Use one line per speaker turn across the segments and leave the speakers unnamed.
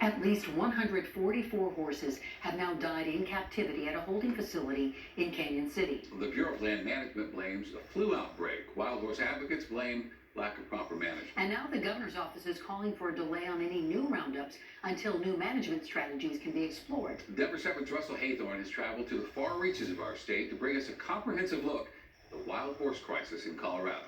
At least 144 horses have now died in captivity at a holding facility in Canyon City.
The Bureau of Land Management blames a flu outbreak. Wild horse advocates blame lack of proper management.
And now the governor's office is calling for a delay on any new roundups until new management strategies can be explored.
Denver7's Russell Haythorne has traveled to the far reaches of our state to bring us a comprehensive look at the wild horse crisis in Colorado.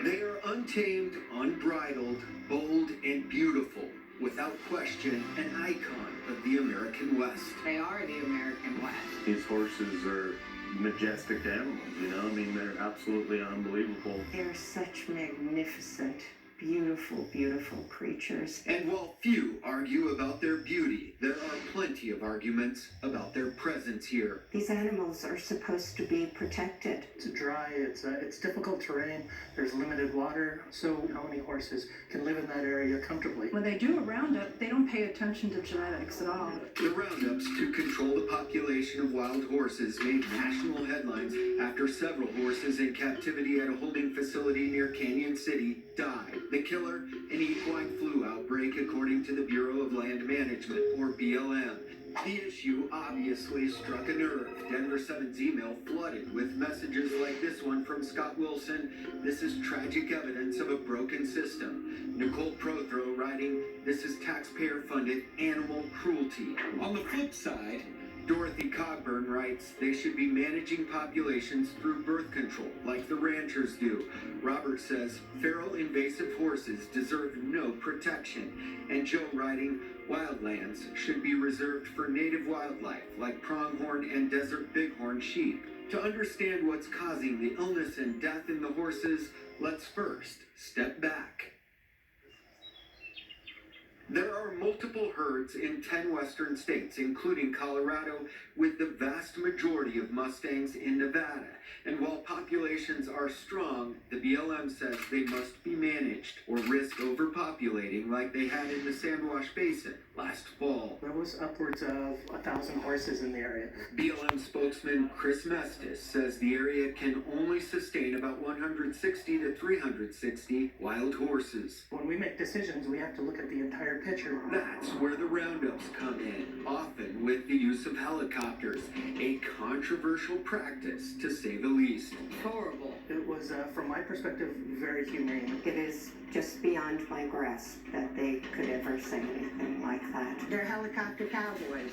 They are untamed, unbridled, bold, and beautiful. Without question, an icon of the American West.
They are the American West.
These horses are majestic animals, you know? I mean, they're absolutely unbelievable.
They're such magnificent, beautiful, beautiful creatures.
And while few argue about their beauty, there are plenty of arguments about their presence here.
These animals are supposed to be protected.
It's dry, it's difficult terrain, there's limited water, so how many horses can live in that area comfortably?
When they do a roundup, they don't pay attention to genetics at all.
The roundups to control the population of wild horses made national headlines after several horses in captivity at a holding facility near Canyon City died. The killer, an equine flu outbreak, according to the Bureau of Land Management, or BLM. The issue obviously struck a nerve. Denver7's email flooded with messages like this one from Scott Wilson. This is tragic evidence of a broken system. Nicole Prothro writing, this is taxpayer-funded animal cruelty. On the flip side, Dorothy Cogburn writes, they should be managing populations through birth control, like the ranchers do. Robert says, feral invasive horses deserve no protection. And Joe writing, wildlands should be reserved for native wildlife, like pronghorn and desert bighorn sheep. To understand what's causing the illness and death in the horses, let's first step back. There are multiple herds in 10 western states, including Colorado, with the vast majority of Mustangs in Nevada. And while populations are strong, the BLM says they must be managed or risk overpopulating like they had in the Sandwash Basin last fall.
There was upwards of 1,000 horses in the area.
BLM spokesman Chris Mestis says the area can only sustain about 160 to 360 wild horses.
When we make decisions, we have to look at the entire picture.
That's where the roundups come in, often with the use of helicopters, a controversial practice to say the least.
Horrible.
It was, from my perspective, very humane.
It is just beyond my grasp that they could ever say anything like that.
They're helicopter cowboys.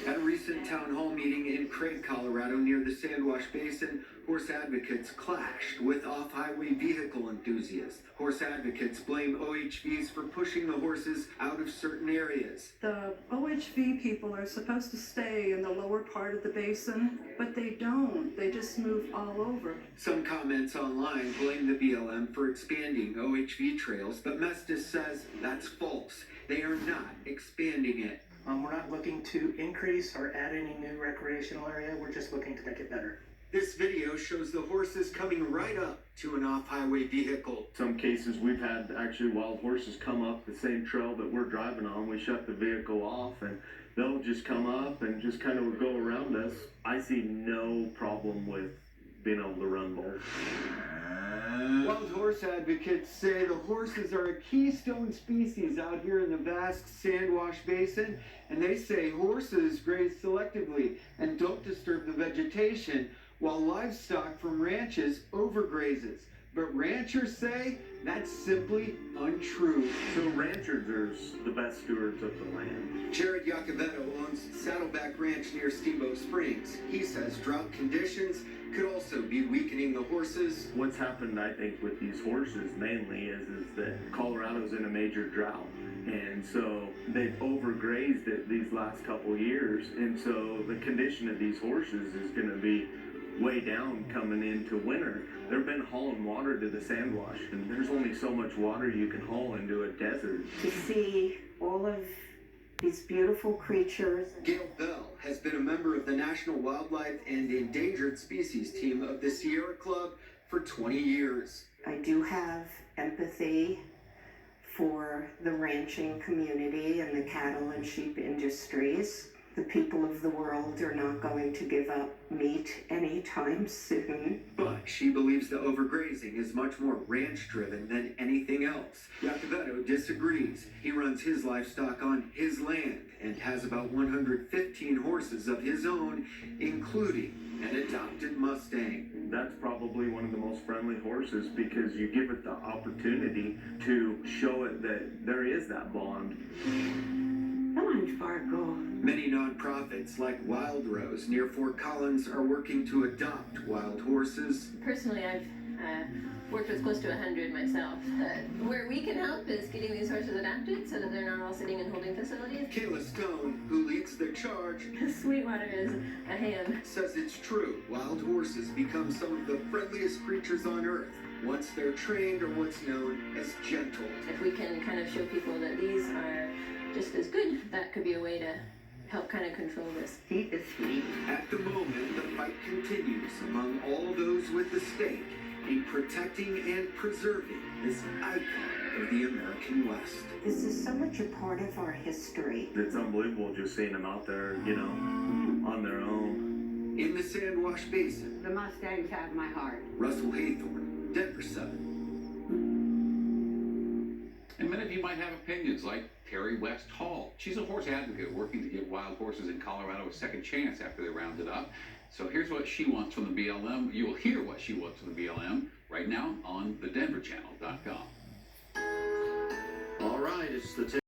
At a recent town hall meeting in Craig, Colorado, near the Sandwash Basin, horse advocates clashed with off-highway vehicle enthusiasts. Horse advocates blame OHVs for pushing the horses out of certain areas.
The OHV people are supposed to stay in the lower part of the basin, but they don't. They just move all over.
Some comments online blame the BLM for expanding OHV trails, but Mestis says that's false. They are not expanding it.
We're not looking to increase or add any new recreational area. We're just looking to make it better.
This video shows the horses coming right up to an off-highway vehicle.
Some cases we've had actually wild horses come up the same trail that we're driving on. We shut the vehicle off and they'll just come up and just kind of go around us. I see no problem with being able to run both.
Wild horse advocates say the horses are a keystone species out here in the vast Sandwash Basin, and they say horses graze selectively and don't disturb the vegetation, while livestock from ranches overgrazes. But ranchers say that's simply untrue.
So ranchers are the best stewards of the land.
Jared Yacovetto owns Saddleback Ranch near Steamboat Springs. He says drought conditions could also be weakening the horses.
What's happened, I think, with these horses mainly is that Colorado's in a major drought. And so they've overgrazed it these last couple years. And so the condition of these horses is going to be way down coming into winter. They've been hauling water to the Sandwash, and there's only so much water you can haul into a desert.
To see all of these beautiful creatures.
Gail Bell has been a member of the National Wildlife and Endangered Species team of the Sierra Club for 20 years.
I do have empathy for the ranching community and the cattle and sheep industries. The people of the world are not going to give up meat anytime soon.
But she believes the overgrazing is much more ranch-driven than anything else. Yacovetto disagrees. He runs his livestock on his land and has about 115 horses of his own, including an adopted Mustang.
That's probably one of the most friendly horses because you give it the opportunity to show it that there is that bond.
Come on, Sparkle.
Many nonprofits like Wild Rose near Fort Collins are working to adopt wild horses.
Personally, I've worked with close to 100 myself. Where we can help is getting these horses adopted so that they're not all sitting in holding facilities.
Kayla Stone, who leads the charge,
Sweetwater is a ham.
says it's true. Wild horses become some of the friendliest creatures on earth once they're trained or what's known as gentle.
If we can kind of show people that these are just as good, that could be a way to help kind of control this.
He is sweet.
At the moment, the fight continues among all those with the stake in protecting and preserving this icon of the American West.
This is so much a part of our history.
It's unbelievable just seeing them out there, you know, on their own.
In the Sandwash Basin,
The Mustangs have my heart.
Russell Haythorne, Denver7.
And many of you might have opinions like Teri West Hall. She's a horse advocate working to give wild horses in Colorado a second chance after they rounded up. So here's what she wants from the BLM. You will hear what she wants from the BLM right now on thedenverchannel.com.
All right, it's the